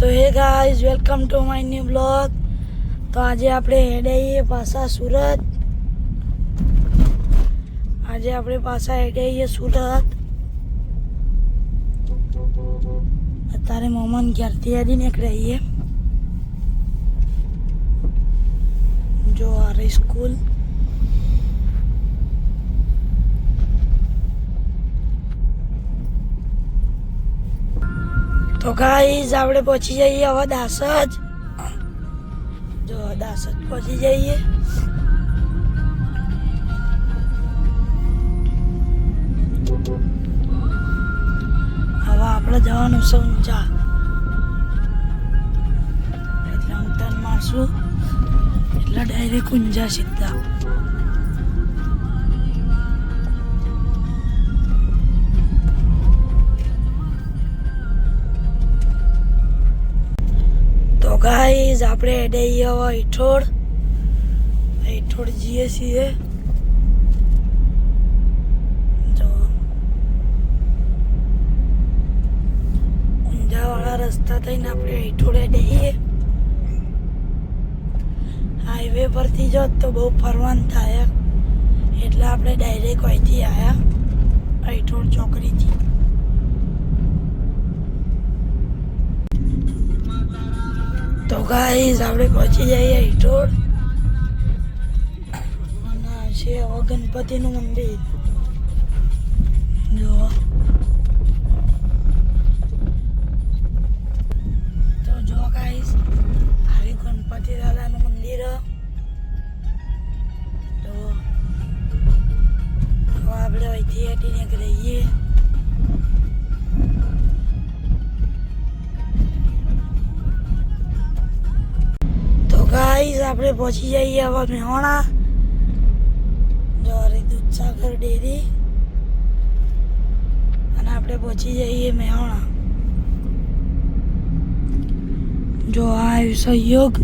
તો hey guys, welcome to my new blog. તો આજે આપણે હેડાઈએ પાછા સુરત. અત્યારે મમ્મન ઘેરથી હેડી નીકળીએ. જો આ રહી સ્કૂલ. તો ગાઈઝ આપણે પહોંચી જઈએ હવે દાસજ. જો દાસજ પહોંચી જઈએ. હવે આપણે જવાનું છે ઊંચા, એટલે હું ટર્ન મારશું એટલે ડાયરેક્ટ ઊંઝા સીધા. તો ગાઈઝ આપણે હેડઈએ હવે ઈઠોડ જઈએ છીએ. જો ઊંઝાવાળા રસ્તા થઈને આપણે ઈઠોડ હેડઈએ. હાઈવે પરથી જો તો બહુ ફરવાનું થાય, એટલે આપણે ડાયરેક્ટ અહીંથી આવ્યા ઈઠોડ ચોકડીથી. તો ગાઈઝ આપણે પહોંચી જઈએ ઈઠોડ. અને છે હવે ગણપતિનું મંદિર. જો તો જો ગાઈઝ આવી ગણપતિ દાદાનું મંદિર. તો આપણે અહીંથી હેઠી નીકળીએ. ગાઈઝ આપણે પહોંચી જઈએ હવે મેહોણા. જો દૂધસાગર ડેરી, અને આપણે પહોંચી જઈએ મેહોણા. જો આ આવ્યું સહયોગ.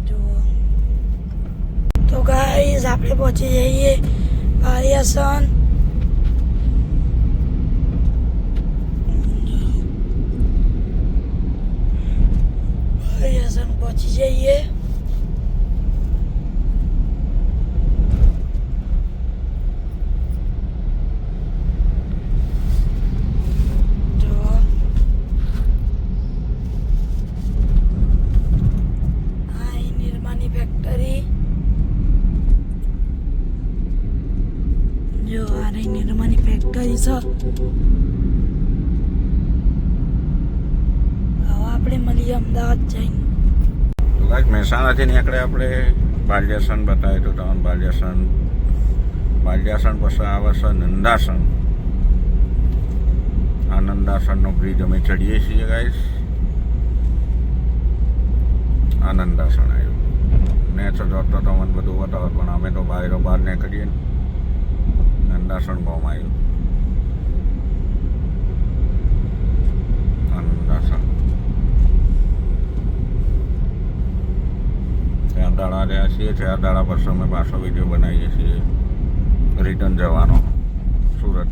જો તો ગાઈઝ આપણે પહોંચી જઈએ પારિયાસન. પહોંચી જઈએ. જો આ નિર્માની ફેક્ટરી. જો આ નિર્માની ફેક્ટરી છે. હવે આપણે મળીએ અમદાવાદ જઈને. મહેસાણાથી નીકળે આપણે બાલ્યાસન બતાવે તો તમને બાલ્યાસન પછી આવે છે નંદાસન. આ નંદાસનનો બ્રિજ અમે ચડીએ છીએ ગાઈસ. આ નંદાસન આવ્યું ને તો જોતો તમને બધું બતાવે, પણ અમે તો બહાર નીકળીએ ને નંદાસન ગામમાં આવ્યું. આ નંદાસન દાડા રહ્યા છીએ. 4 દાડા પછી અમે પાછો વિડીયો બનાવીએ છીએ રિટર્ન જવાનો સુરત.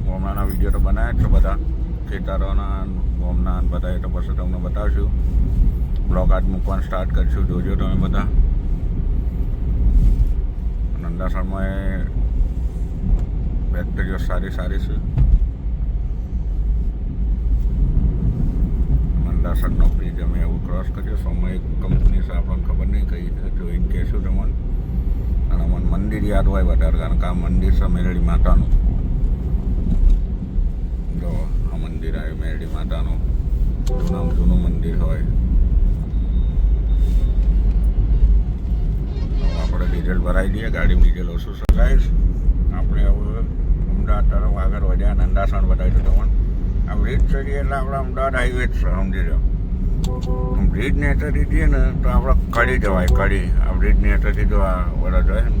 ગોમડાના વિડીયો તો બનાવ્યા છે બધા, ખેતરોના ગોમના બધા. એ તો પછી તમને બતાવશું. બ્લોગ આજ મૂકવાનું સ્ટાર્ટ કરીશું, જોજો તમે બધા. નંદાસરમાં એ ફેક્ટરીઓ સારી છે. નંદાસનનો બ્રિજ અમે એવું ક્રોસ કર્યો. સમય કંપની છે, આપણને ખબર નહીં કઈ છે, જોઈને કહેશું તમને. અને મને મંદિર યાદ હોય વધારે, કારણ કે આ મંદિર છે મેરડી માતાનું. જો આ મંદિર આવ્યું મેરડી માતાનું, જૂનું મંદિર હોય. આપણે ડીઝલ ભરાઈ દઈએ, ગાડી ડીઝલ ઓછું સગાઈશ. આપણે હવે અમદાવાદ તરફ આગળ વધ્યા. નંદાસન બતાવ્યું તમને. આ બ્રિજ ચડીએ એટલે આપણે અમદાવાદ હાઈવે જ છે, સમજી લો. બ્રિજ ને હેઠળથી જઈએ ને તો આપણે કડી જવાય. કડી આ બ્રિજ ને હેઠળથી જો આ વડા જાય ને,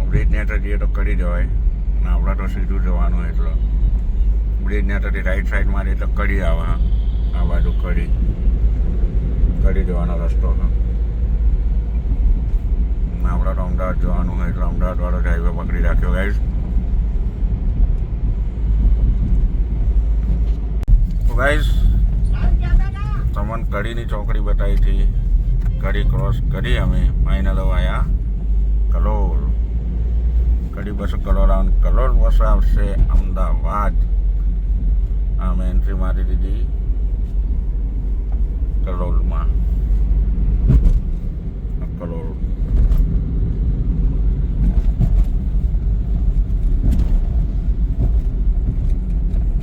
બ્રિજ ને હેઠળ જઈએ તો કડી જવાય. અને આપણે તો સીધું જવાનું. એટલે બ્રિજ ને હેઠળથી રાઈટ સાઈડ મારી એટલે કડી આવે. આ બાજુ કડી જવાનો રસ્તો છે. આપણે તો અમદાવાદ જવાનું હોય એટલે અમદાવાદ વાળો જ હાઈવે પકડી રાખ્યો ગાઈસ. તો ગાઈસ તમને કડીની ચોકડી બતાવી હતી. કડી ક્રોસ કરી અમે ફાઇનલ આવ્યા કલોલ. કડી બસો કલોલ આવે કલોલ બસ આવશે અમદાવાદ. અમે એન્ટ્રી મારી દીધી કલોલમાં. કલોલ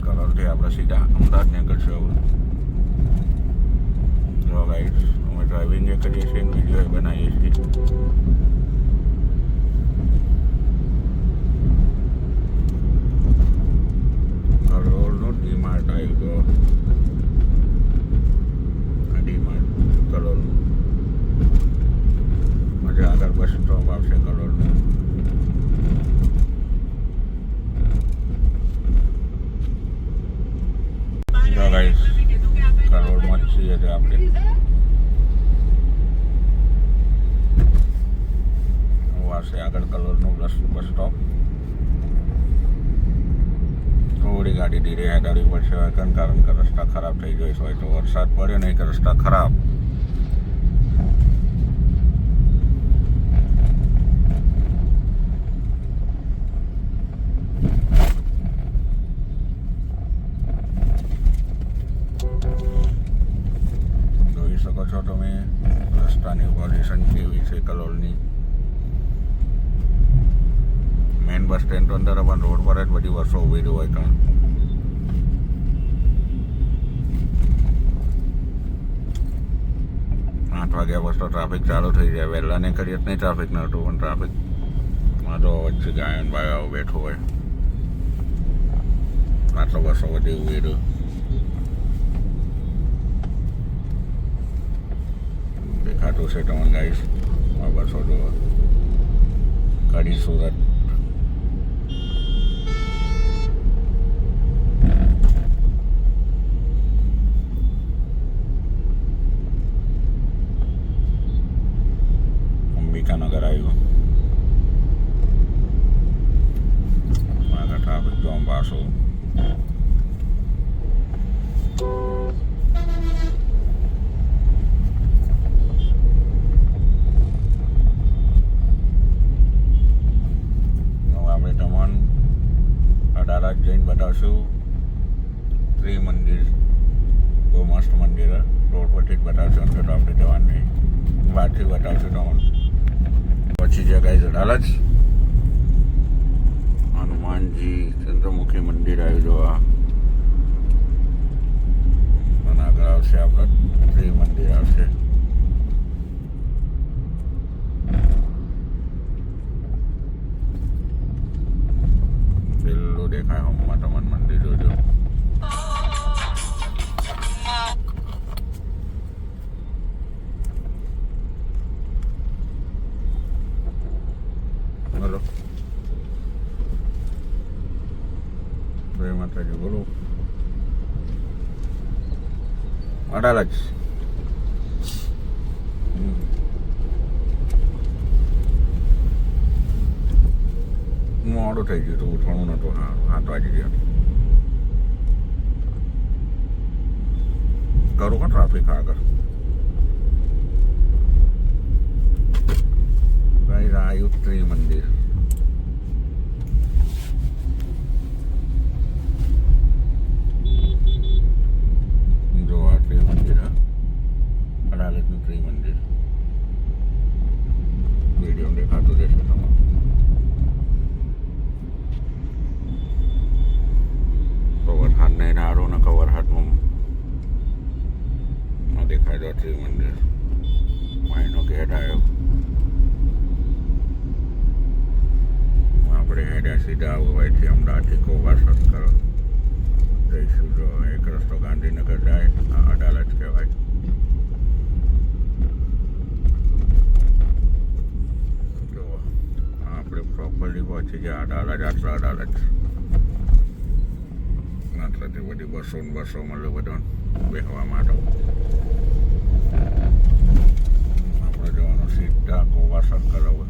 કલોલથી આપણે સીધા અમદાવાદ નીકળશું. જો ગાઈસ અમે ડ્રાઇવિંગ એ કરીએ છીએ વિડીયો એ બનાવીએ છીએ. કલોલનું ડીમાર્ટ આવી ગયો. ડીમાર્ટ કલોલનું મજા આગળ બસ સ્ટોપ આવશે કલોલનું. જો ગાઈસ કલોલમાં જ છીએ આપણે. આવશે આગળ કલોલનું બસ સ્ટોપ. થોડી ગાડી ધીરે હેડાડવી પડશે કારણ કે રસ્તા ખરાબ થઈ જાય હોય તો વરસાદ પડ્યો નહીં કે રસ્તા ખરાબ. જોઈ શકો છો તમે રસ્તાની પોઝિશન કેવી છે કલોલની. મેઇન બસ સ્ટેન્ડ તો અંદર પણ રોડ પર જ બધી બસો ઊભી રહી હોય. કારણ 8 વાગ્યા પછી તો ટ્રાફિક ચાલુ થઈ જાય. વહેલા ને કરીએ જ નહીં ટ્રાફિક નહોતું પણ ટ્રાફિકમાં તો વચ્ચે ગાયન ભાઈ બેઠો હોય. આટલો બસો બધી ઊભી રહ્યું. દેખાતું છે તમને ગાઈસ આ બસો જોવા. કડી સુરત અંબિકાનગર આવ્યું. આગળ ટ્રાફિક જોવા પાછું. આપણે તમને અડાલજ જઈને બતાવશું ત્રિમંદિર. બહુ મસ્ત મંદિર. રોડ પરથી જ બતાવશું. અંદર તો આપણે જવાનું નહીં. બહારથી બતાવશું તમને. પછી જે ગાઈસ અડાલજ હનુમાનજી ચંદ્રમુખી મંદિર આવ્યું જોવા. અને આગળ આવશે આપણે ત્રિમંદિર આવશે. પેલું દેખાય હોમમાં તમને મંદિર જોજો. બોલો જય માતાજી. બોલો અડાલજ. મોડું થઈ ગયું હતું. ઉઠવાનું નહોતું. 7 વાગી ગયા. કરું કો ટ્રાફિક આગળ. ગાઈસ આવ્યું ત્રિમંદિર. જો આ ત્રિમંદિર. અડાલજનું ત્રિમંદિર. વિડીયો દેખાતું રહેશે તમારે. વરસાદ નહીં નારો ને વરસાદમાં દેખાય તો ત્રિમંદિર. માયનો ગેટ આવ્યો. આપણે હેડ્યા સીધા આવવાથી અમદાવાદથી કોવા સત્કર જઈશું. જો એક રસ્તો ગાંધીનગર જાય. અડાલજ કહેવાય. જો આપણે પ્રોપરલી પહોંચી ગયા અડાલજ. આટલા અડાલજ. આટલાથી બધી બસો ને બસો મળે બધા બેસવા માટે. આપણે જવાનું સીધા ગોવા સર્કલ હવે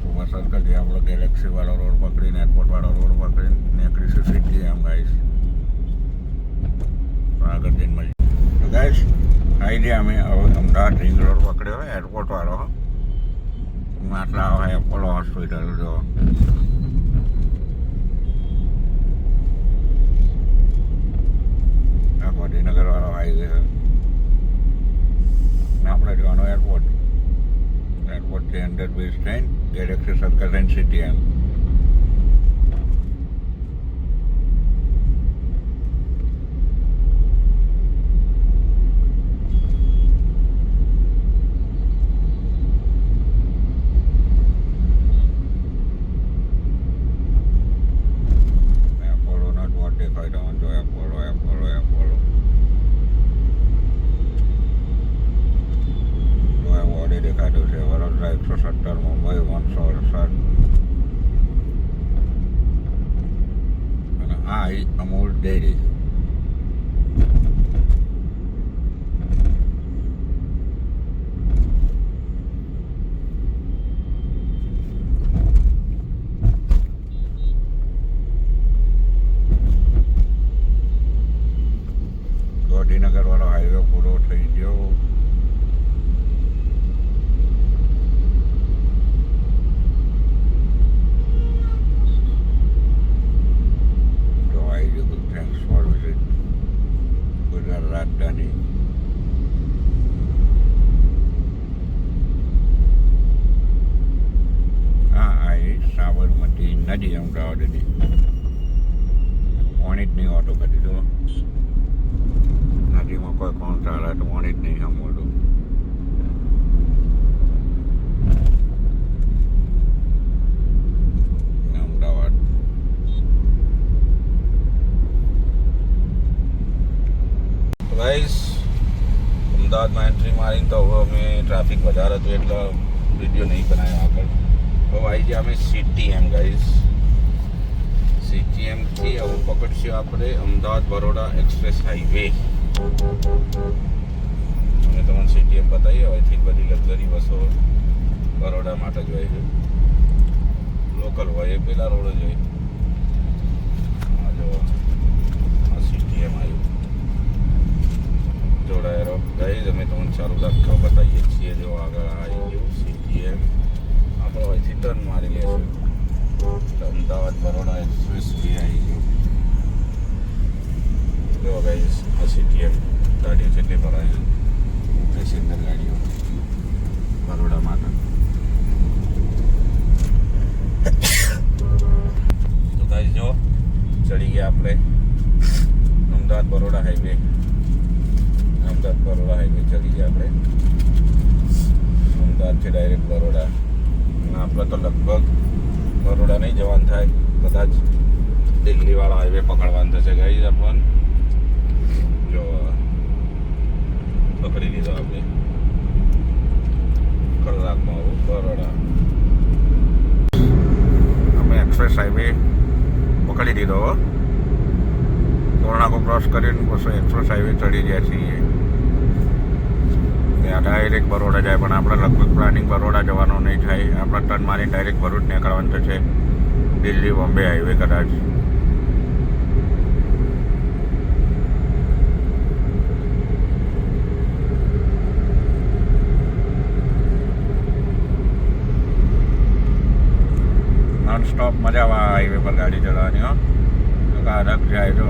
ગોવા સર્કલથી આપણે ગેલેક્સી વાળો રોડ પકડીને એરપોર્ટ વાળો રોડ પકડીને નીકળીશું સીધી એમ ગાઈશ આગળ જઈને મળીએ તો ગાઈશ આવી અમે હવે અમદાવાદ રિંગ રોડ પકડ્યો હોય એરપોર્ટ વાળો આટલા આવે એપોલો હોસ્પિટલ જો આ ગાંધીનગર વાળો હાઈવે ને આપણે જવાનું એરપોર્ટથી અંડર બ્રિજ થઈને ગેલેક્સી સર્કલ થઈને સિટી એમ દેખાતું છે વડોદરા 170 મુંબઈ 168 અને આ અમૂલ ડેરી ગાંધીનગર વાળો હાઈવે પૂરો થઈ ગયો રાજધાની આ સાબરમતી નદી અમદાવાદની પાણી જ નહીં ઓટો કરી દો નદીમાં કોઈ કોણ ચાલે તો પાણી જ નહીં સાંભળતું અમદાવાદ ગાઈસ અમદાવાદમાં એન્ટ્રી મારીને તો હવે અમે ટ્રાફિક વધારે હતું એટલે વિડીયો નહીં બનાવ્યો આગળ હવે આવી ગયા અમે સિટી એમ ગાઈસ સિટી એમથી હવે પકડશું આપણે અમદાવાદ બરોડા એક્સપ્રેસ હાઈવે અમે તમને સિટી એમ બતાવીએ હવેથી બધી લક્ઝરી બસો બરોડા માટે જ હોય છે લોકલ હોય એ પેલા રોડ જ હોય આ જો આ સિટી એમ આવ્યું જોડાયેલો ગાઈઝ અમે તમને ચાલુ રાખવા બતાવીએ છીએ જો આગળ આવી ગયું સીટીએમ આપણે અહીંથી ટર્ન મારી લઈશું અમદાવાદ બરોડા એક્સપ્રેસ બી આવી ગયું જો ગાઈઝ આ સીટીએમ ગાડીઓ કેટલી ભરાય પેસેન્જર ગાડીઓ બરોડા માટે તો ગાઈઝ જો ચડી ગયા આપણે અમદાવાદ બરોડા હાઈવે અમદાવાદ બરોડા હાઈવે ચડી ગયા આપણે અમદાવાદથી ડાયરેક્ટ બરોડા અને આપણે તો લગભગ બરોડા નહીં જવાનું થાય કદાચ દિલ્હીવાળા હાઈવે પકડવાનું થશે ગાઈઝ આપણને જો પકડી લીધો આપણે કલાકમાં આવું બરોડા અમે એક્સપ્રેસ હાઈવે પકડી દીધો કોર્નાકો ક્રોસ કરીને પછી એક્સપ્રેસ હાઈવે ચડી ગયા છીએ ત્યાં ડાયરેક્ટ બરોડા જાય પણ આપણે લગભગ પ્લાનિંગ બરોડા જવાનું નહીં થાય આપણે ટર્ન મારીને ડાયરેક્ટ ભરૂચ નીકળવાનું થશે દિલ્હી બોમ્બે હાઈવે કદાચ નોન સ્ટોપ મજા આવે હાઈવે પર ગાડી ચલાવવાની હો કારક જાય તો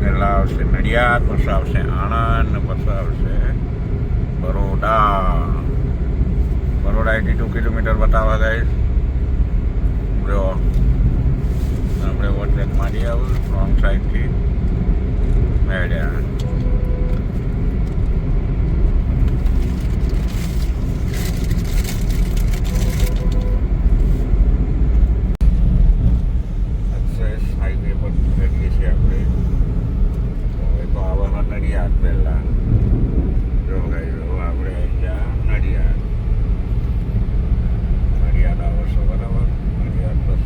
પહેલા આવશે નડિયાદ પછી આવશે આણંદ પછી આવશે બરોડા 82 કિલોમીટર બતાવવા ગાઈસ જો આપણે ઓવરટેક મારી આવું રોંગ સાઈડથી મેળ્યા નડિયાદ પહેલા જો ગાઈસ આપણે અહીંયા નડિયાદ આવશો બરાબર નડિયાદ બસ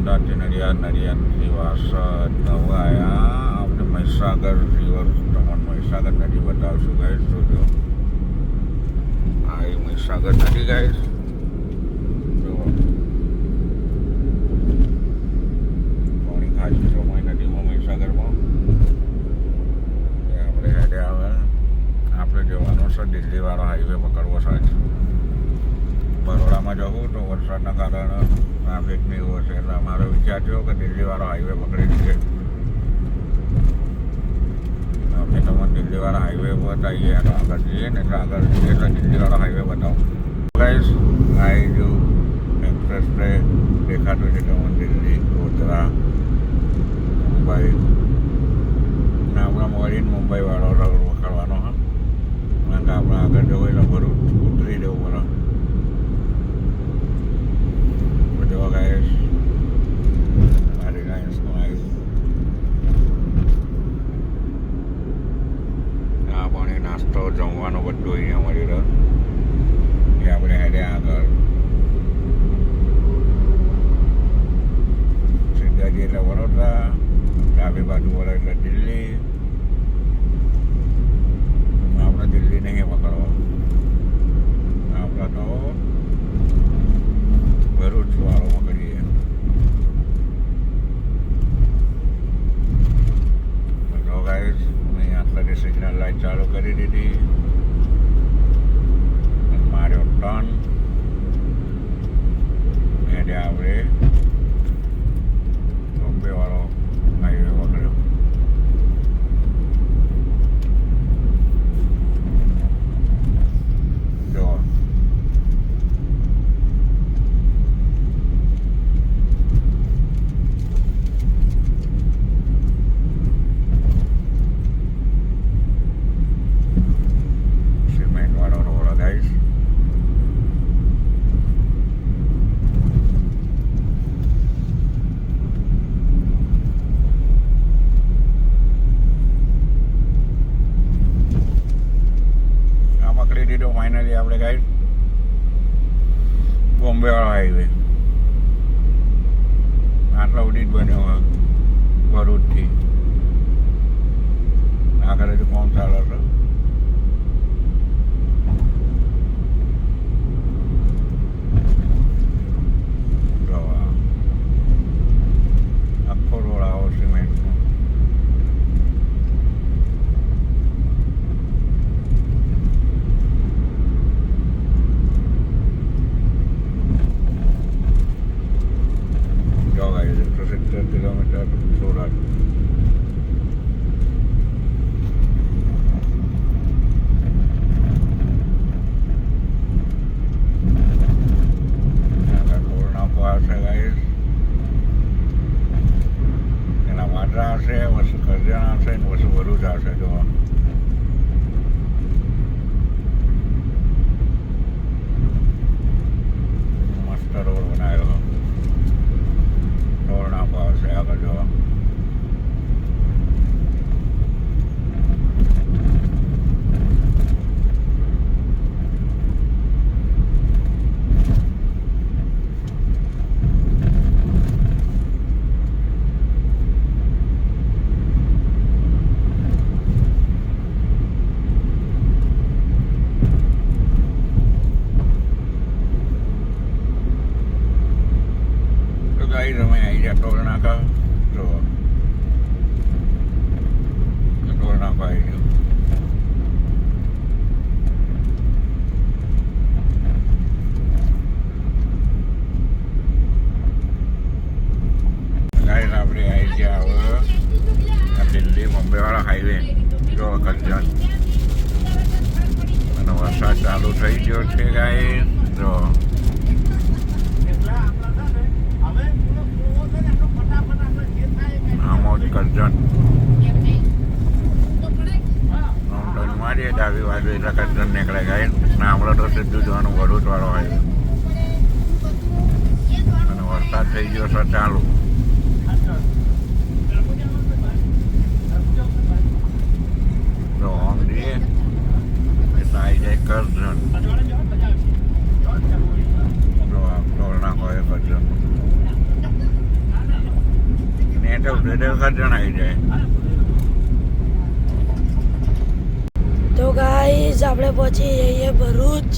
બોટાદથી નડિયાદથી વાસદ નવાયા આપણે મહીસાગર રિવર તમને મહીસાગર નદી બતાવશું ગાઈસ. તો જો આ એ મહીસાગર નદી ગાઈસ. જો પાણી ખાસી સમય નદીમાં મહીસાગરમાં આપણે હેડે આવે. આપણે જવાનો છે દિલ્હીવાળો હાઈવે પકડવો સાચો. બરોડામાં જવું તો વરસાદના કારણે ટ્રાફિકની એવું હશે એટલે અમારો વિચાર થયો કે દિલ્હીવાળો હાઈવે પકડી દઈએ. અમે તમને દિલ્હીવાળા હાઈવે બતાવીએ તો આગળ જઈએ ને એટલે આગળ જઈએ એટલે દિલ્હીવાળો હાઈવે બતાવો ગાઈસ. આ જો એક્સપ્રેસ વે દેખાતું છે તમને દિલ્હી ગોધરા મુંબઈ ને આપણા મળીને મુંબઈવાળો રોડ પકડવાનો હા. કારણ કે આપણે આગળ જવું એટલે ભરૂચ ઉતરી જવું પડે. જો ગાઈસ આ રિલાયન્સનું આવ્યું. આ પાણી નાસ્તો જમવાનો બધું અહીંયા મળી રહ્યો એ આપણે હેડે આગળ સીધાજી એટલે વડોદરા, ડાબી બાજુ વડે એટલે દિલ્હી. આપણે દિલ્હી નહીં પકડવા, આપણે તો ભરૂચ વાળો પકડીએ. તો ગાઈસ મેં આટલાથી સિગ્નલ લાઈટ ચાલુ કરી દીધી. માર્યો ટર્ન એટલે આપણે બોમ્બે વાળો હાઈવે પકડ્યો. જો ફાઇનલી આપણે ગાઈડ બોમ્બે વાળો હાઈવે આટલા સુધી જ બન્યો હોય ભરૂચથી. આગળ હજુ કોણ ચાલે છે. આખો રોડ આવો સિમેન્ટનો. કિલોમીટર સુરત. ટોલ નાકો આવશે ગાઈસ. એના વાટરા આવશે, વસ્તુ કરજણ આવશે ને વસ્તુ ભરૂચ આવશે. જોવા મસ્ત રોડ બનાવ્યો. ટોલ નાકો આવશે આગળ જોવા. ગાઈસ અમે આવી ગયા ટોલ નાકા. જો ટોલ નાકો આવી ગયો. ગાઈસ આપણે આવી ગયા હવે દિલ્હી બોમ્બે વાળા હાઈવે. જો કરજણ અને વરસાદ ચાલુ થઈ ગયો છે ગાઈસ. જો કરજણ મારીએ ડાબી બાજુ એટલે કરજણ નીકળે ગાય ને આપણે તો સીધું જવાનું ભરૂચ વાળો હોય. અને વરસાદ થઈ ગયો છે ચાલુ. તો આમ જઈએ એટલે આવી જાય કરજણ. જો ટોલ નાખો એ કરજણ. કે ઉતરે તે વખત જણાવી જાય. તો ગાઈસ આપણે પહોંચી જઈએ ભરૂચ.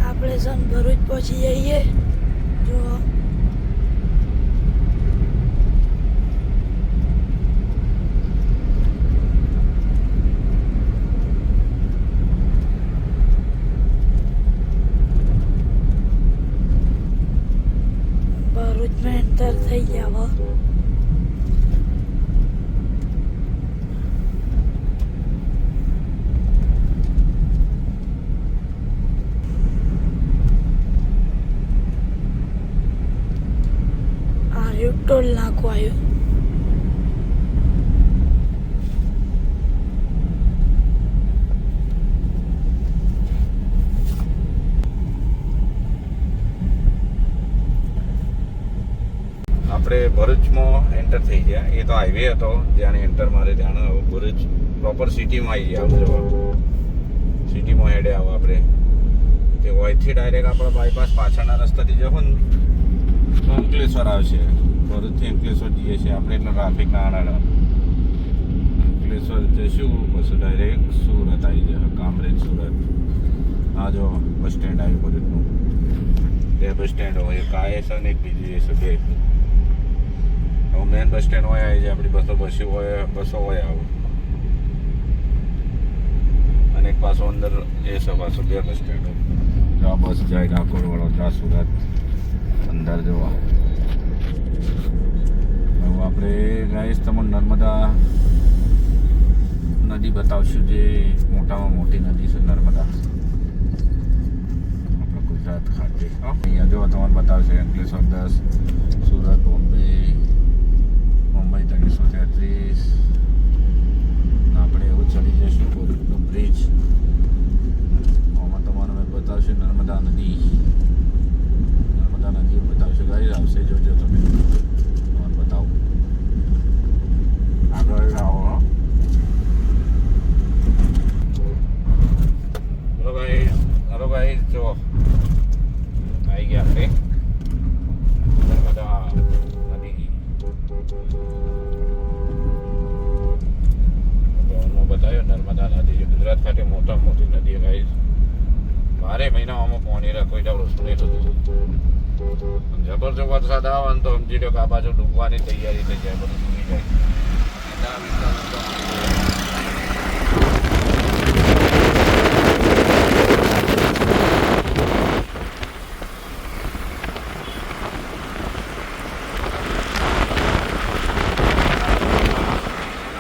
આપણે સન ભરૂચ પહોંચી જઈએ. જો ભરૂચમાં એન્ટર થઈ ગયા હવે. ટોલ નાખો આવ્યો. આપણે ભરૂચમાં એન્ટર થઈ ગયા. એ તો હાઈવે હતો જ્યાં એન્ટર મારે ત્યાં ભરૂચ પ્રોપર સિટીમાં આવી ગયા. જવા સિટીમાં હેડે આવો આપણે. તે વયથી ડાયરેક્ટ આપણે બાયપાસ પાછળના રસ્તાથી જવું ને તો અંકલેશ્વર આવશે. ભરૂચથી અંકલેશ્વર જઈએ છીએ આપણે, એટલે ટ્રાફિક ના આડા. અંકલેશ્વર જઈશું પછી ડાયરેક્ટ સુરત આવી જાય. કામરેજ સુરત. આ જો બસ સ્ટેન્ડ આવ્યું ભરૂચનું. બે બસ સ્ટેન્ડ હોય, એક આ છે ને એક બીજી છે. બે મેન બસ સ્ટેન્ડ હોય આવી જાય આપણી. બસો હોય આવું. અને એક પાછો અંદર એ છે પાછો બે બસ સ્ટેન્ડ. આ બસ જાય ડાકોર, વડોદરા, સુરત અંદર જોવા. હવે આપણે ગાઈસ તમને નર્મદા નદી બતાવશું, જે મોટામાં મોટી નદી છે નર્મદા આપણા ગુજરાત ખાતે. અહીંયા જો તમને બતાવશે અંકલેશ્વર 10, સુરત, બોમ્બે, મુંબઈ 333. આપણે એવું ચડી જઈશું ભરૂચનો બ્રિજ. આમાં તમને બતાવશું નર્મદા નદી. નર્મદા નદી બતાવશું ગાઈસ. આવશે જોજો તમે. તમને બતાવું આગળ આવો. હલો ભાઈ જો આવી ગયા આપણે નર્મદા નદી. બતાવ્યો નર્મદા નદી જે ગુજરાત ખાતે મોટામાં મોટી નદી. ગાઈસ 12 મહિનામાં પાણી કોઈ જાવ વસ્તુ નહીં થતું. જબરજસ્ત વરસાદ આવે ને તો સમજી લો કે આ બાજુ ડૂબવાની તૈયારી થઈ જાય. બધું ડૂબી જાય.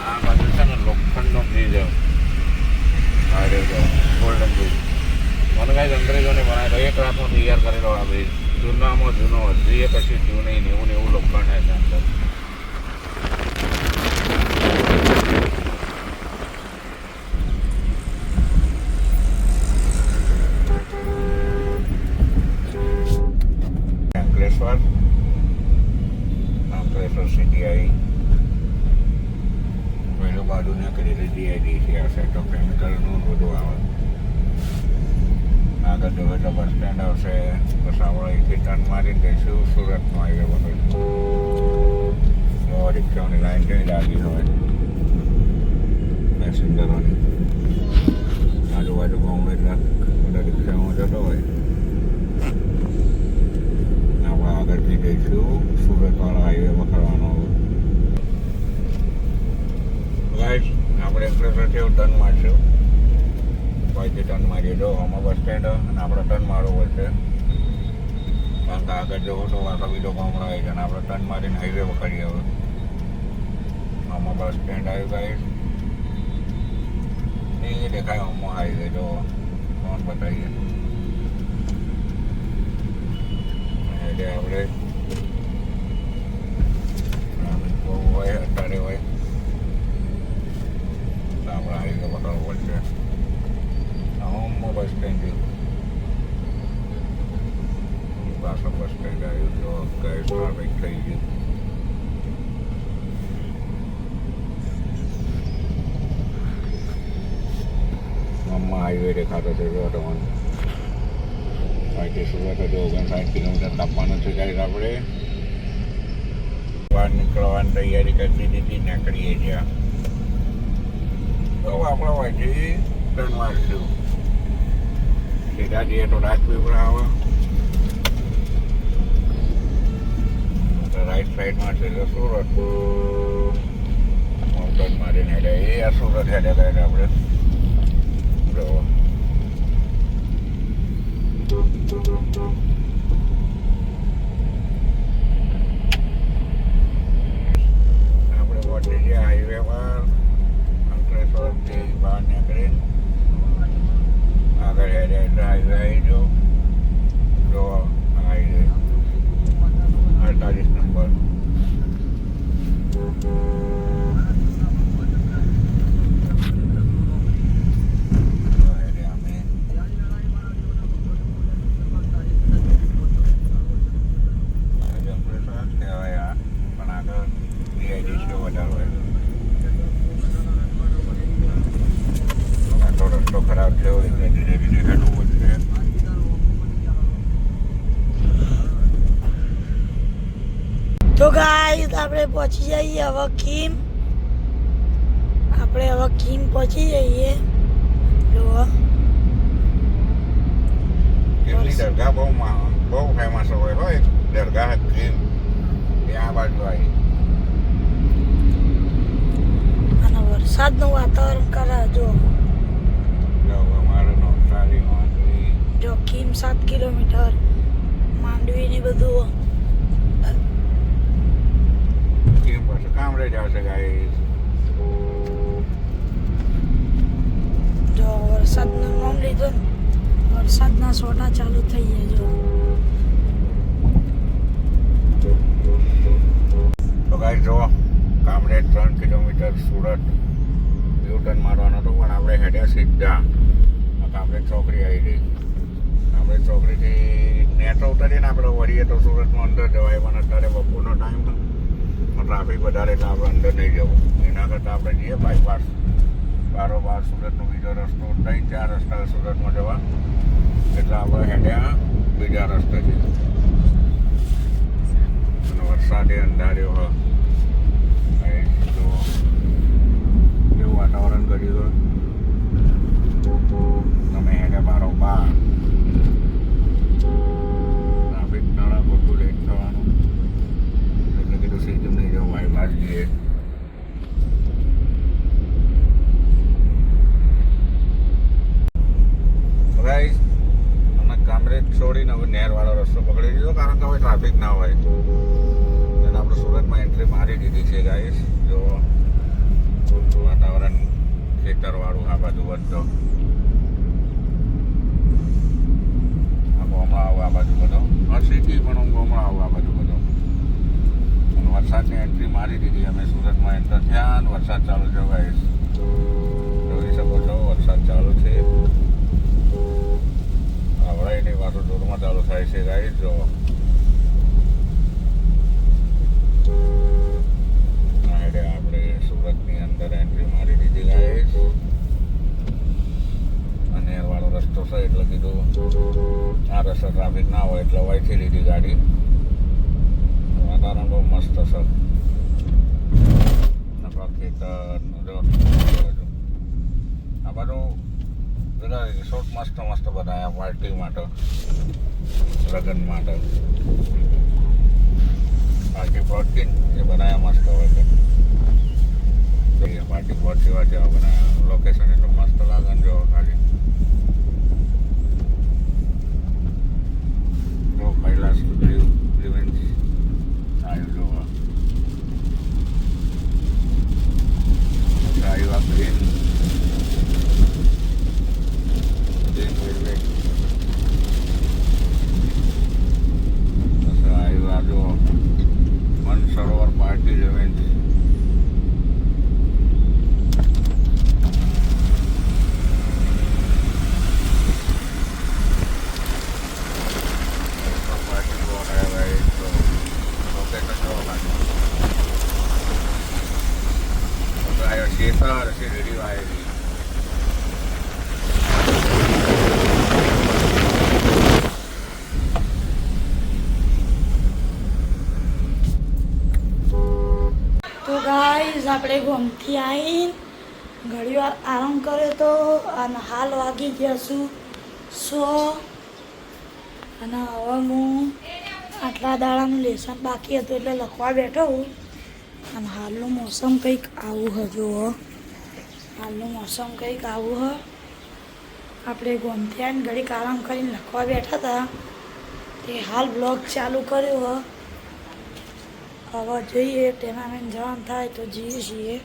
આ બાજુ છે ને લોખંડનો બ્રિજ ગોલ્ડન બ્રિજ. મને કાંઈ અંગ્રેજોને બનાવેલો, એક રાતમાં તૈયાર કરેલો આ બ્રિજ. જૂનામાં જૂનો હજી કશું થયું નહીં. એવું લોખંડ છે અંદર. અંકલેશ્વર સિટી આવી. પહેલું બાજુ નીકળેલી ડીઆઈડી છે. આ સેટ ઓફ કેમિકલનું બધું આવે. આગળ જવે તો બસ સ્ટેન્ડ આવશે. બસ આપણે અહીંથી ટર્ન મારીને જઈશું સુરતનો હાઈવે પકડીશું. રિક્ષાઓની લાઈન કઈ લાગી હોય પેસેન્જરોની. આજુબાજુ ગામમાં એટલે બધા રિક્ષામાં જતો હોય. આપણે આગળથી જઈશું સુરતવાળા હાઈવે પકડવાનો. ગાઈસ આપણે અંકલેશ્વરથી એવું ટર્ન મારશું. અહીંથી ટર્ન મારીએ જો આમાં બસ સ્ટેન્ડ અને આપણે ટર્ન મારવો પડશે. કારણ કે આગળ જવો તો પાછો બીજો ગામડો આવી જાય. અને આપણે ટર્ન મારીને હાઈવે પકડીએ. હવે આમાં બસ સ્ટેન્ડ આવ્યું ગાઈસ. એ દેખાય આમાં હાઈવે જો ફોન બતાવીએ. એટલે આપણે બહુ હોય અત્યારે હોય તો આપણે હાઈવે પકડવો પડશે. આમાં બસ સ્ટેન્ડ પાછળ બસ સ્ટેન્ડ આવ્યું. જો ગાઈસ ટ્રાફિક થઈ ગયું. આમાં હાઈવે દેખાતો છે જો તમને. અહીંથી સુરત હજુ 59 કિલોમીટર કાપવાનું છે ગાઈસ આપણે બહાર નીકળવાની તૈયારી કરી દીધી નીકળીએ જ્યાં તો આપણે અહીંથી ટર્ન મારશું સીધા જઈએ તો રાજપીપળા આવે રાઈટ સાઈડમાં છે એટલે સુરત ટર્ન મારીને હેડે એ આ સુરત હેડે ગયા આપણે જો આપણે પહોંચી ગયા હાઈવે પર અંકલેશ્વરથી બહાર નીકળી આગળ હેડે એટલે હાઈવે આવી ગયો જો હાઈવે 48 નંબર ખરાબ થયો એટલે ધીરે ધીરે હેડવું પડશે તો ગાઈસ આપણે પહોંચી જઈએ હવે કીમ પહોંચી જઈએ જો એમની દરગાહ બહુ ફેમસ હોય દરગાહ ક્રીમ એ આ બાજુ આવી અને વરસાદનું વાતાવરણ કરે જો અમારું નવસારી માંડવી જો કીમ 7 કિલોમીટર માંડવી ને બધું ક્રીમ પાસે કામરેજ આવશે ગાઈસ જો વરસાદનું નામ લીધું વરસાદના સોટા ચાલુ થઈ ગયા જો તો ગાઈસ જો Kamrej 3 kilometre Surat U turn મારવાનો હતો પણ આપણે હેડ્યા સીધા કામરેજ ચોકડી આવી ગઈ કામરેજ ચોકડીથી નેટો ઉતરીને આપણે વળીએ તો સુરતમાં અંદર જવાય પણ અત્યારે બપોરનો ટાઈમ ટ્રાફિક વધારે એટલે આપણે અંદર નહીં જવું એના કરતાં આપણે જઈએ બાયપાસ બારોબાર સુરતનો બીજો રસ્તો 3-4 રસ્તા સુરતમાં જવા એટલે આપણે હેડ્યા બીજા રસ્તેથી અને વરસાદે અંધાર્યો હોય એવું વાતાવરણ કર્યું તમે હેડે બારોબાર ટ્રાફિક નાળા ખોટું લેટ થવાનું એટલે કીધું સીધું નહીં જવું બાયપાસ જઈએ ગાઈસ અમે કામરેજ છોડીને હવે નેરવાળો રસ્તો પકડી દીધો કારણ કે હવે ટ્રાફિક ના હોય એટલે આપણે સુરતમાં એન્ટ્રી મારી દીધી છે ગાઈસ જો વાતાવરણ ખેતરવાળું આ બાજુ વધતો આ ગામડા આવું આ બાજુ બધો સિટી પણ હું ગામડા આવું આ બાજુ બધો અને વરસાદની એન્ટ્રી મારી દીધી અમે સુરતમાં એન્ટર થયા અને વરસાદ ચાલુ છે ગાઈસ જોઈ શકો છો વરસાદ ચાલુ છે આવડાયની પાછું જોરમાં ચાલુ થાય છે ગાઈસ જો આપણે સુરતની અંદર એન્ટ્રી મારી દીધી ગાઈસ અને વાળો રસ્તો છે એટલે કીધું આ રસ્તો ટ્રાફિક ના હોય એટલે વાયથી લીધી ગાડી વાતાવરણ બહુ મસ્ત છે ખેતર જો આ બાજુ બધા રિસોર્ટ મસ્ત બનાવ્યા પાર્ટી માટે લગ્ન માટે પાર્ટી પ્લોટ એ બનાવ્યા મસ્ત હોય પાર્ટી પ્લોટ જેવા જેવા બનાવ્યા લોકેશન એટલું મસ્ત લાગે ને જો ખાલી જો કૈલાસ રિવેન્સ આવ્યું જોવા આવ્યા ગ્રીન સરોવર પાર્ટી રેવેન્સ શેતર છે રેડી વાયેલી ગાઈઝ આપણે ગોમથી આવીને ઘણી વાર આરામ કર્યો તો અને હાલ વાગી ગયા છું 100 અને હવે હું આટલા દાડાનું લેસન બાકી હતું એટલે લખવા બેઠો હું અને હાલનું મોસમ કંઈક આવું હજુ હાલનું મોસમ કંઈક આવું હ આપણે ગોમથી આવીને ઘડીક આરામ કરીને લખવા બેઠા હતા તે હાલ બ્લોગ ચાલુ કર્યો હવે જોઈએ ટેનામેન્ટ જવાનું થાય તો જઈએ છીએ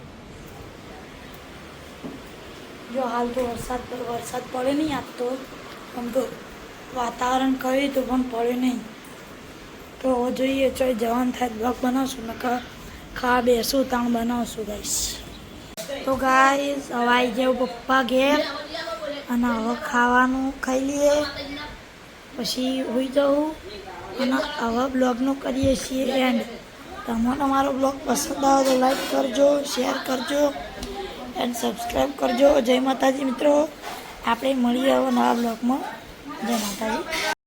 જો હાલ તો વરસાદ પડે નહીં આપતો આમ તો વાતાવરણ કર્યું તો પણ પડે નહીં તો હવે જોઈએ ચોઈ જવાનું થાય બ્લોગ બનાવશું ને ખાવા બેસું તાણ બનાવશું ગાઈસ તો ગાઈસ હવે આવી જાવ પપ્પા ઘેર અને હવે ખાવાનું ખાઈ લઈએ પછી હોઈ જવું અને હવે બ્લોગનું કરીએ છીએ એન્ડ તમને અમારો બ્લોગ પસંદ આવે તો લાઈક કરજો શેર કરજો એન્ડ સબસ્ક્રાઈબ કરજો જય માતાજી મિત્રો આપણે મળીએ હવે નવા બ્લોગમાં જય માતાજી